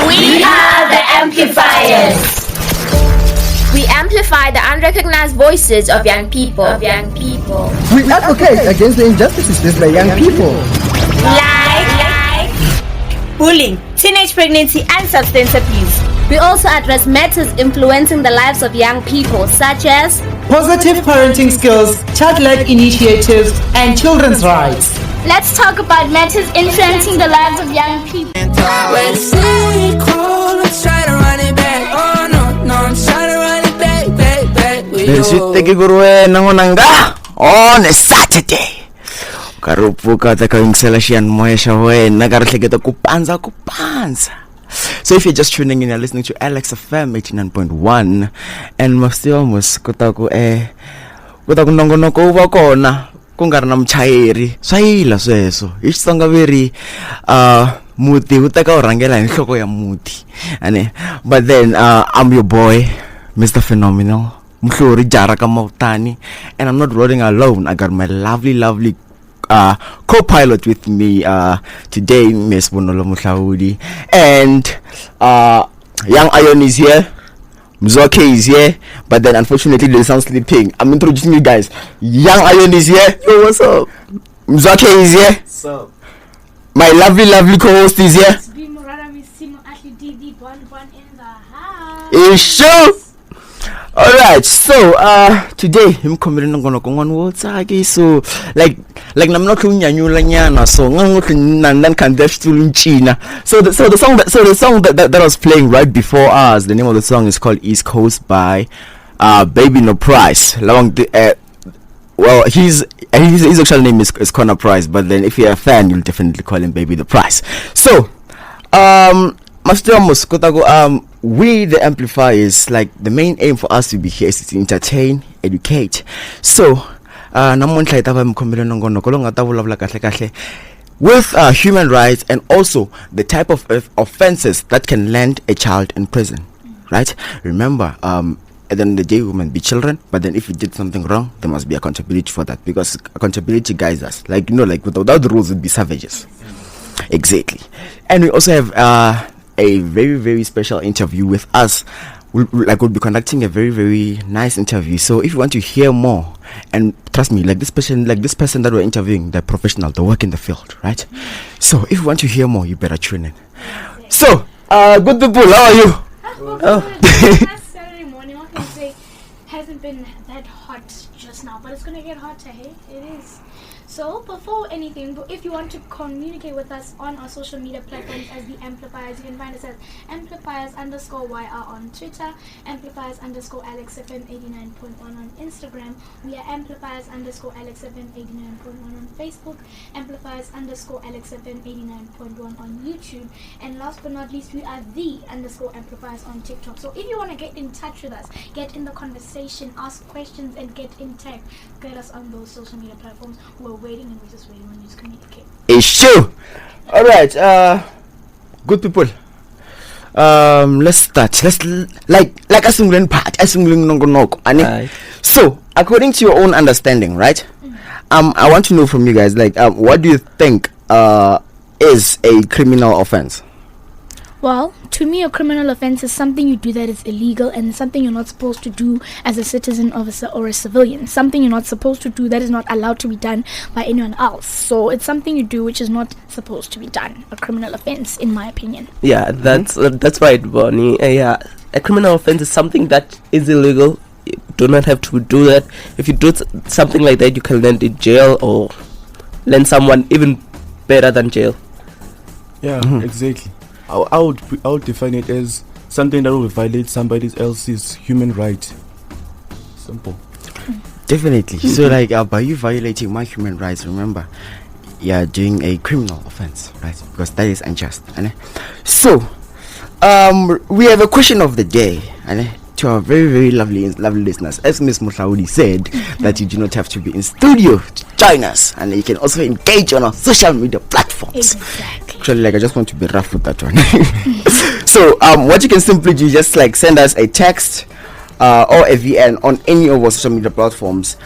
We are the Amplifiers. We amplify the unrecognized voices of young people. We advocate against the injustices faced by young people. Like bullying, teenage pregnancy, and substance abuse. We also address matters influencing the lives of young people, such as positive parenting skills, child-led initiatives, and children's rights. Let's talk about matters influencing the lives of young people. On a Saturday. Karupuka takawingsela moya xa wena ka rihleketa ku panza. So if you're just tuning in, you're listening to Alex FM 89.1 and Mostionmus kutaku nongonoko uva kona ku nga ri na muchayeri swa yila sweswo hi Xitsonga veri muti wu teka u rhangela hi nhloko ya muti ane. But then I'm your boy Mr. Phenomenal Muhluri Jaraka Mautani, and I'm not rolling alone. I got my lovely co-pilot with me today, Miss Bonolo Moahludi, and young Ion is here, Mzwakhe is here, but then unfortunately they sound sleeping. I'm introducing you guys. Young Ion is here. Yo, what's up? Mzwakhe is here. What's up? My lovely co-host is here. It's sure. Alright, so today him coming ngono kongwan wotsake so like I'm not nyanyula nyana so nandan kan deftul China. So the song that was playing right before us, the name of the song is called East Coast by Baby No Price. Well, his actual name is Nkuna Price, but then if you're a fan, you'll definitely call him Baby the Price. So we the Amplifiers, like the main aim for us to be here is to entertain, educate. So with human rights and also the type of offenses that can land a child in prison, right? Remember, at the end of the day, women be children, but then if you did something wrong, there must be accountability for that, because accountability guides us. Like, without the rules, we'd be savages. Exactly. And we also have a very special interview with us. We'll be conducting a very nice interview. So if you want to hear more, and trust me, like this person that we're interviewing, they're professional, they work in the field, right? So if you want to hear more, you better tune in. So good people, how are you? Saturday morning, what can I say? Hasn't been that hot just now, but it's gonna get hotter, hey? It is. So before anything, if you want to communicate with us on our social media platforms as the Amplifiers, you can find us at Amplifiers_YR on Twitter, Amplifiers_AlexFM89.1 on Instagram. We are Amplifiers_AlexFM89.1 on Facebook, Amplifiers_AlexFM89.1 on YouTube, and last but not least, we are the _Amplifiers on TikTok. So if you want to get in touch with us, get in the conversation, ask questions, and get in touch, get us on those social media platforms. We're waiting and we're just waiting on you to communicate. It's true. Alright, good people. Let's start. Let's like a single part, a single nongonoko. So, according to your own understanding, right? I want to know from you guys, like, what do you think is a criminal offense? Well, to me, a criminal offense is something you do that is illegal and something you're not supposed to do as a citizen, officer, or a civilian. Something you're not supposed to do that is not allowed to be done by anyone else. So it's something you do which is not supposed to be done. A criminal offense, in my opinion. Yeah, that's right, Bonnie. Yeah, a criminal offense is something that is illegal. You do not have to do that. If you do something like that, you can land in jail or land someone even better than jail. Yeah, exactly. I would define it as something that will violate somebody else's human right. Simple. Definitely. So like by you violating my human rights, remember, you're doing a criminal offense, right? Because that is unjust. So we have a question of the day, to our very lovely listeners. As Miss Moahludi said, that you do not have to be in studio to join us, and you can also engage on our social media platforms. Exactly. Actually, like, I just want to be rough with that one. So what you can simply do, just like send us a text or a VN on any of our social media platforms,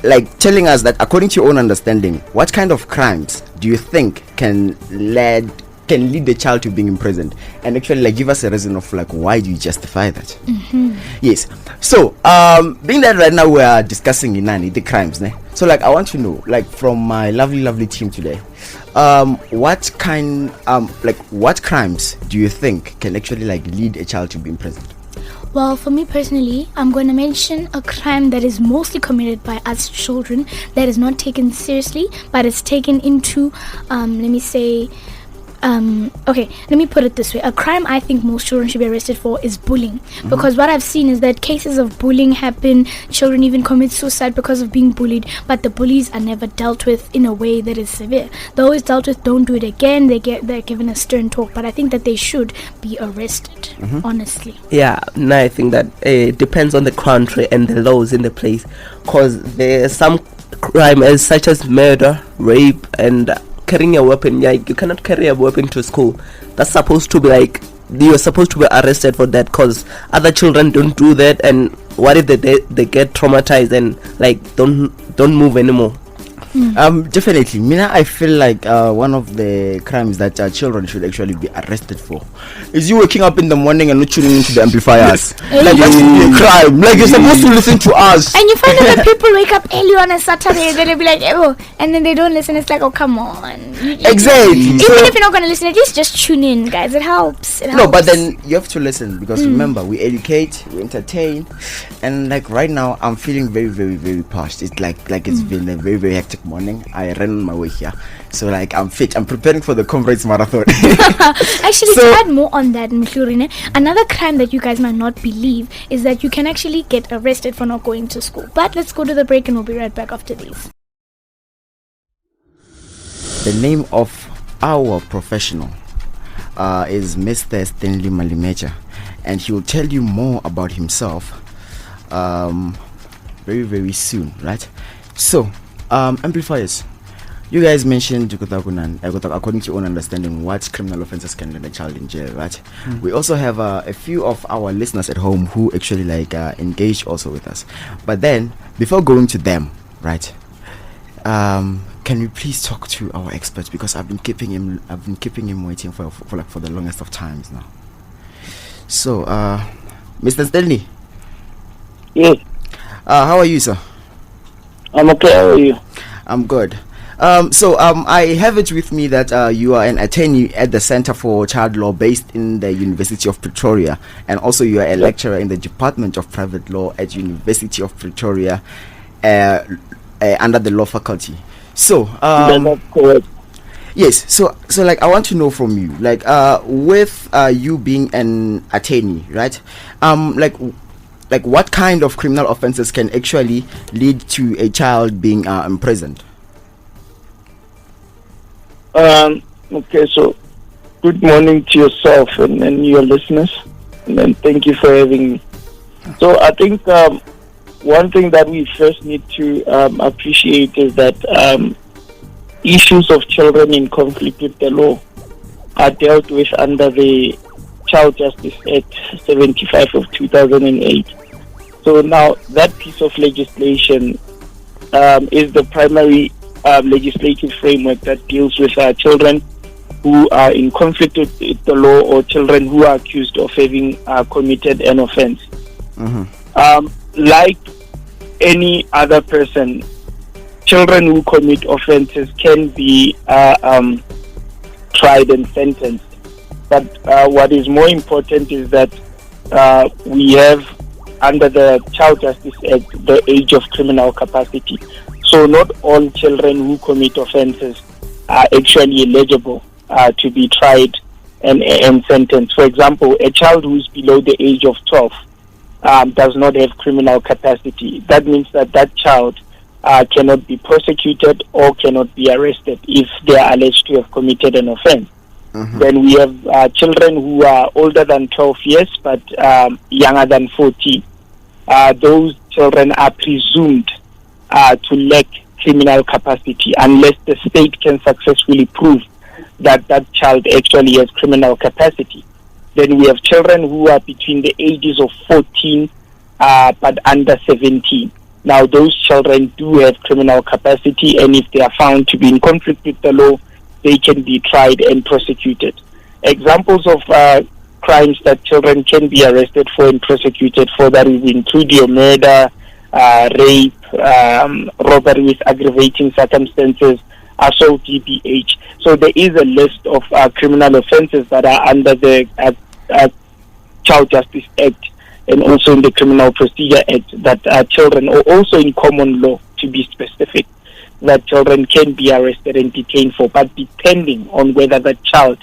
like telling us that according to your own understanding, what kind of crimes do you think can lead can lead the child to being imprisoned, and actually like give us a reason of like why do you justify that? Yes. So being that right now we are discussing the crimes, ne? So like I want to know, like from my lovely team today, what crimes do you think can actually like lead a child to be imprisoned? Well, for me personally, I'm going to mention a crime that is mostly committed by us children, that is not taken seriously, but it's taken into, okay, let me put it this way. A crime I think most children should be arrested for is bullying. Because what I've seen is that cases of bullying happen, children even commit suicide because of being bullied, but the bullies are never dealt with in a way that is severe. They're always dealt with, don't do it again, they're given a stern talk, but I think that they should be arrested, honestly. Yeah, no, I think that it depends on the country and the laws in the place, because there's some crime as such as murder, rape, and carrying a weapon. Like you cannot carry a weapon to school. That's supposed to be like you're supposed to be arrested for that, because other children don't do that. And what if they get traumatized and like don't move anymore? Definitely. Mina, I feel like one of the crimes that children should actually be arrested for is you waking up in the morning and not tuning into the amplifiers. Like that's a crime. Like you're supposed to listen to us. And you find out that people wake up early on a Saturday, they'll be like, oh, and then they don't listen. It's like, oh, come on. Exactly. Even if you're not going to listen, at least just tune in, guys. It helps. No, but then you have to listen, because remember, we educate, we entertain, and like right now, I'm feeling very parched. It's like it's been a very hectic morning. I ran my way here, so like I'm fit. I'm preparing for the Comrades Marathon. Actually, to add more on that, Muhluri, another crime that you guys might not believe is that you can actually get arrested for not going to school. But let's go to the break and we'll be right back after these. The name of our professional is Mr. Stanley Malimecha, and he will tell you more about himself very soon, right? So amplifiers, you guys mentioned according to your own understanding what criminal offenses can land a child in jail, right? We also have a few of our listeners at home who actually like engage also with us, but then before going to them, right, can we please talk to our experts, because I've been keeping him waiting for the longest of times now. So Mr. Stanley. Yes. How are you, sir? I'm okay. How are you? I'm good. I have it with me that you are an attorney at the Center for Child Law based in the University of Pretoria, and also you are a lecturer in the Department of Private Law at University of Pretoria under the law faculty. So that's correct. Yes, so like I want to know from you, like with you being an attorney, right? Like what kind of criminal offenses can actually lead to a child being imprisoned? Okay, so good morning to yourself and your listeners, and thank you for having me. So I think one thing that we first need to appreciate is that issues of children in conflict with the law are dealt with under the Child Justice Act 75 of 2008. So now that piece of legislation is the primary legislative framework that deals with children who are in conflict with the law, or children who are accused of having committed an offense. Like any other person, children who commit offenses can be tried and sentenced. But what is more important is that we have, under the Child Justice Act, the age of criminal capacity. So not all children who commit offenses are actually eligible to be tried and sentenced. For example, a child who is below the age of 12 does not have criminal capacity. That means that that child cannot be prosecuted or cannot be arrested if they are alleged to have committed an offense. Then we have children who are older than 12 years but younger than 14. Those children are presumed to lack criminal capacity unless the state can successfully prove that that child actually has criminal capacity. Then we have children who are between the ages of 14 but under 17. Now those children do have criminal capacity, and if they are found to be in conflict with the law, they can be tried and prosecuted. Examples of crimes that children can be arrested for and prosecuted for that will include your murder, rape, robbery with aggravating circumstances, assault, DPH. So there is a list of criminal offences that are under the Child Justice Act and also in the Criminal Procedure Act that children, or also in common law to be specific, that children can be arrested and detained for, but depending on whether the child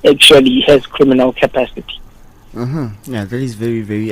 actually has criminal capacity. Yeah, that is very, very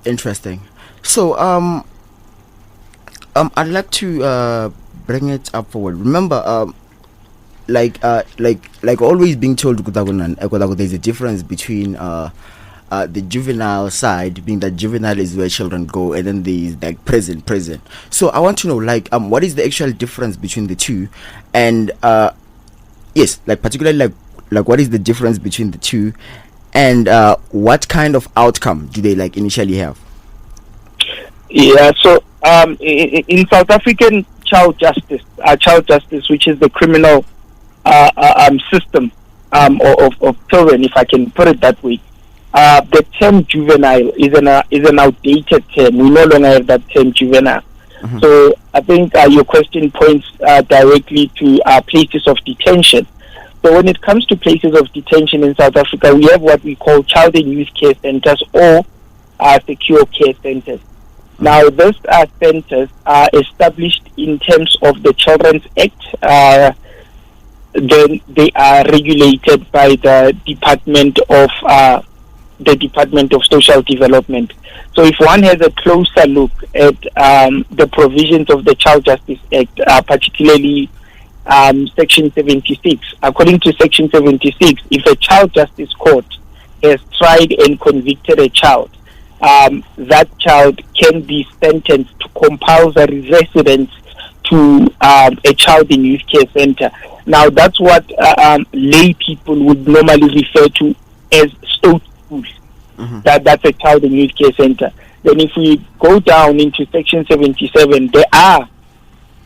interesting. So I'd like to bring it up forward. Remember, like always being told, there's a difference between the juvenile side, being that juvenile is where children go, and then there's like prison. So I want to know, like, what is the actual difference between the two, and yes, like particularly like what is the difference between the two, and what kind of outcome do they like initially have? Yeah, so in South African child justice, which is the criminal system of children, if I can put it that way, the term juvenile is an outdated term. We no longer have that term juvenile. So I think your question points directly to places of detention. So when it comes to places of detention in South Africa, we have what we call child and youth care centers or secure care centers. Now, these centers are established in terms of the Children's Act. Then they are regulated by the Department of Social Development. So if one has a closer look at the provisions of the Child Justice Act, particularly Section 76, according to Section 76, if a child justice court has tried and convicted a child, that child can be sentenced to compulsory residence to a child in youth care center. Now, that's what lay people would normally refer to as state schools. That's a child in youth care center. Then if we go down into Section 77, there are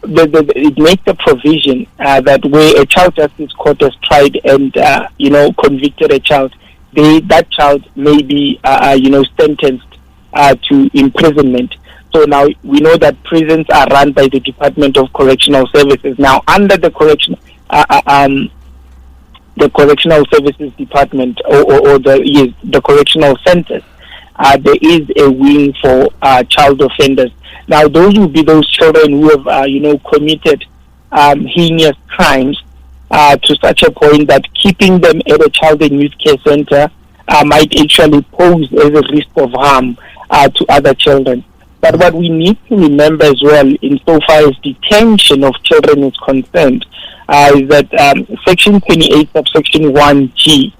it makes a provision that where a child justice court has tried and convicted a child, that child may be sentenced to imprisonment. So now we know that prisons are run by the Department of Correctional Services. Now under the Correctional Services Department or the correctional centers, there is a wing for child offenders. Now those will be those children who have committed heinous crimes to such a point that keeping them at a child and youth care center might actually pose as a risk of harm to other children. But what we need to remember as well, insofar as detention of children is concerned, is that Section 28, subsection 1G,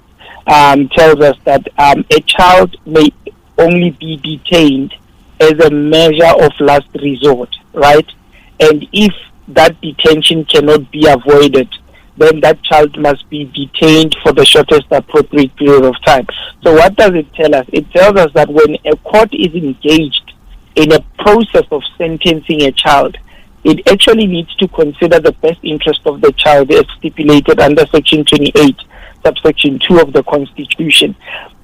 tells us that a child may only be detained as a measure of last resort, right? And if that detention cannot be avoided, then that child must be detained for the shortest appropriate period of time. So what does it tell us? It tells us that when a court is engaged in a process of sentencing a child, it actually needs to consider the best interest of the child as stipulated under Section 28, subsection 2 of the Constitution,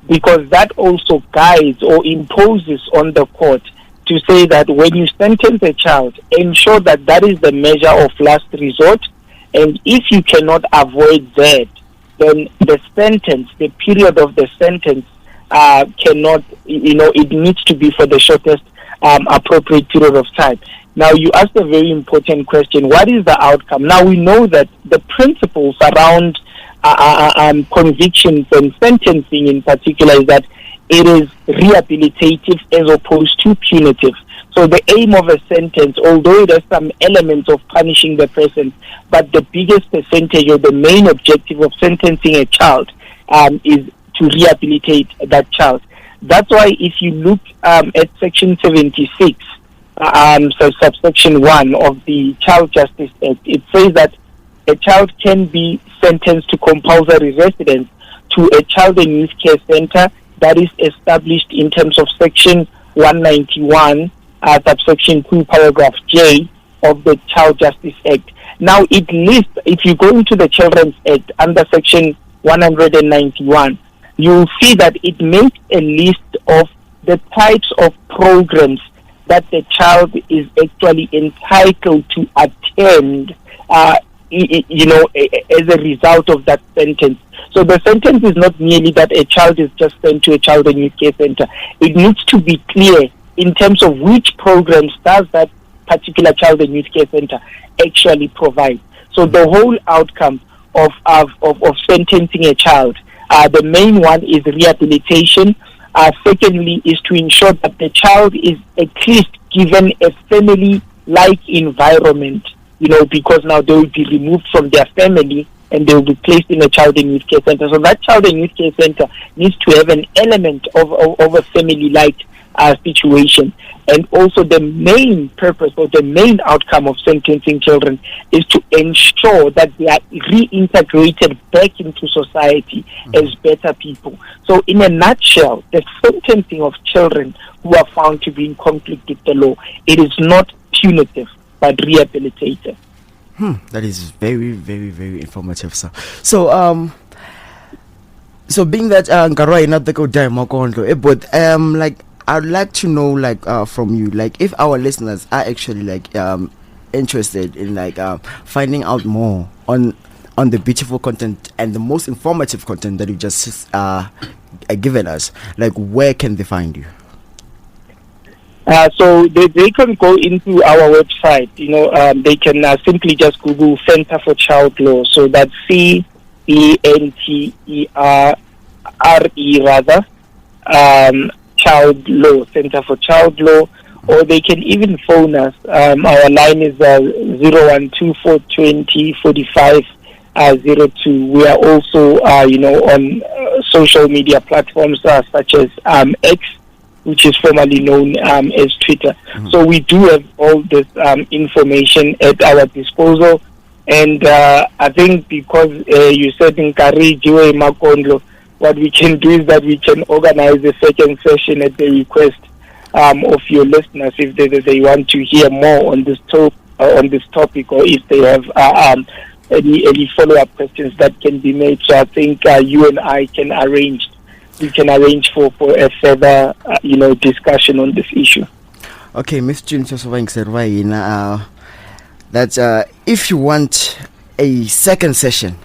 because that also guides or imposes on the court to say that when you sentence a child, ensure that that is the measure of last resort, and if you cannot avoid that, then the sentence, the period of the sentence cannot, it needs to be for the shortest appropriate period of time. Now, you asked a very important question. What is the outcome? Now, we know that the principles around convictions and sentencing in particular is that it is rehabilitative as opposed to punitive. So the aim of a sentence, although there's some elements of punishing the person, but the biggest percentage or the main objective of sentencing a child is to rehabilitate that child. That's why if you look at Section 76, so subsection 1 of the Child Justice Act, it says that a child can be sentenced to compulsory residence to a child and youth care center that is established in terms of Section 191, subsection 2, paragraph J of the Child Justice Act. Now, it lists, if you go into the Children's Act under Section 191, you'll see that it makes a list of the types of programs that the child is actually entitled to attend, as a result of that sentence. So the sentence is not merely that a child is just sent to a child and youth care center. It needs to be clear in terms of which programs does that particular child and youth care center actually provide. So the whole outcome of sentencing a child, the main one is rehabilitation. Secondly, is to ensure that the child is at least given a family-like environment, because now they will be removed from their family and they will be placed in a child and youth care center. So that child and youth care center needs to have an element of a family-like situation. And also the main purpose or the main outcome of sentencing children is to ensure that they are reintegrated back into society as better people. So in a nutshell, the sentencing of children who are found to be in conflict with the law, it is not punitive but rehabilitative. That is very, very, very informative, sir. So being that Nkarwa not the go die but I'd like to know from you, if our listeners are actually interested in finding out more on the beautiful content and the most informative content that you just given us, where can they find you? So they can go into our website. They can simply just Google Center for Child Law. So that's CENTERRE Child Law, Center for Child Law, or they can even phone us. Our line is 012-420-4502. We are also, on social media platforms such as X, which is formerly known as Twitter. So we do have all this information at our disposal. And I think because you said in Kari, Jiwe, Makondlo, what we can do is that we can organize a second session at the request of your listeners if they want to hear more on this topic, or if they have any follow-up questions that can be made. So I think you and I can arrange. We can arrange for a further discussion on this issue. Okay, Ms. June that if you want a second session,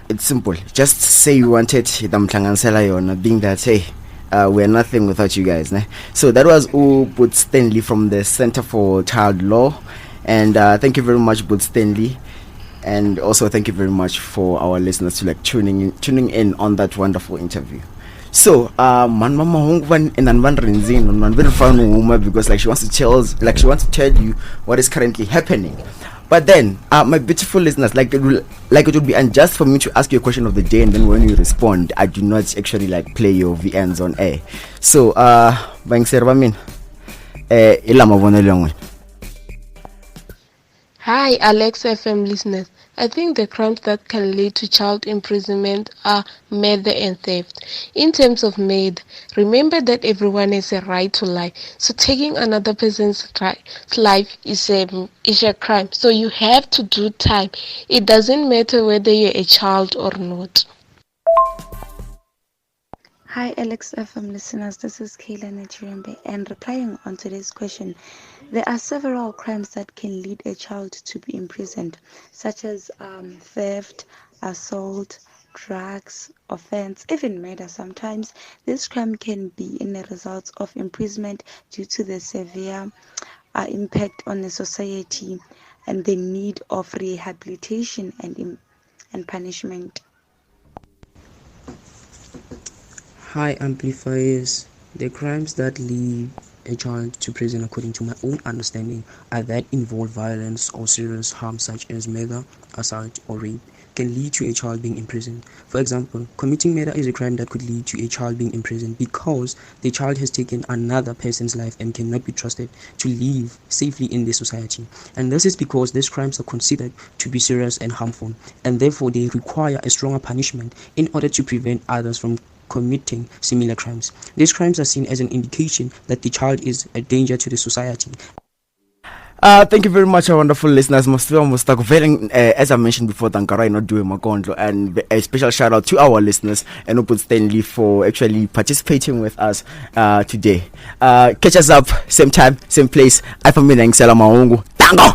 it's simple. Just say you wanted being that, hey, we're nothing without you guys. So that was Bud Stanley from the Center for Child Law. And thank you very much, Bud Stanley. And also thank you very much for our listeners to tuning in on that wonderful interview. So man mama hungvan and because she wants to tell you what is currently happening. But then, my beautiful listeners, it would be unjust for me to ask you a question of the day, and then when you respond, I do not actually play your VNs on air. So, Hi, Alex FM listeners. I think the crimes that can lead to child imprisonment are murder and theft. In terms of murder, remember that everyone has a right to life. So taking another person's life is a crime. So you have to do time. It doesn't matter whether you're a child or not. Hi, Alex FM listeners. This is Kayla Nichirimbe, and replying on today's question, there are several crimes that can lead a child to be imprisoned, such as theft, assault, drugs, offense, even murder. Sometimes this crime can be in the result of imprisonment due to the severe impact on the society and the need of rehabilitation and punishment. Hi, Amplifiers. The crimes that lead a child to prison, according to my own understanding, are that involve violence or serious harm, such as murder, assault, or rape, can lead to a child being imprisoned. For example, committing murder is a crime that could lead to a child being imprisoned because the child has taken another person's life and cannot be trusted to live safely in the society. And this is because these crimes are considered to be serious and harmful, and therefore they require a stronger punishment in order to prevent others from committing similar crimes. These crimes are seen as an indication that the child is a danger to the society. Thank you very much, our wonderful listeners. As I mentioned before, Tankara not doing Makondlo, and a special shout out to our listeners and Open Stanley for actually participating with us today. Catch us up, same time, same place. I'm Tango.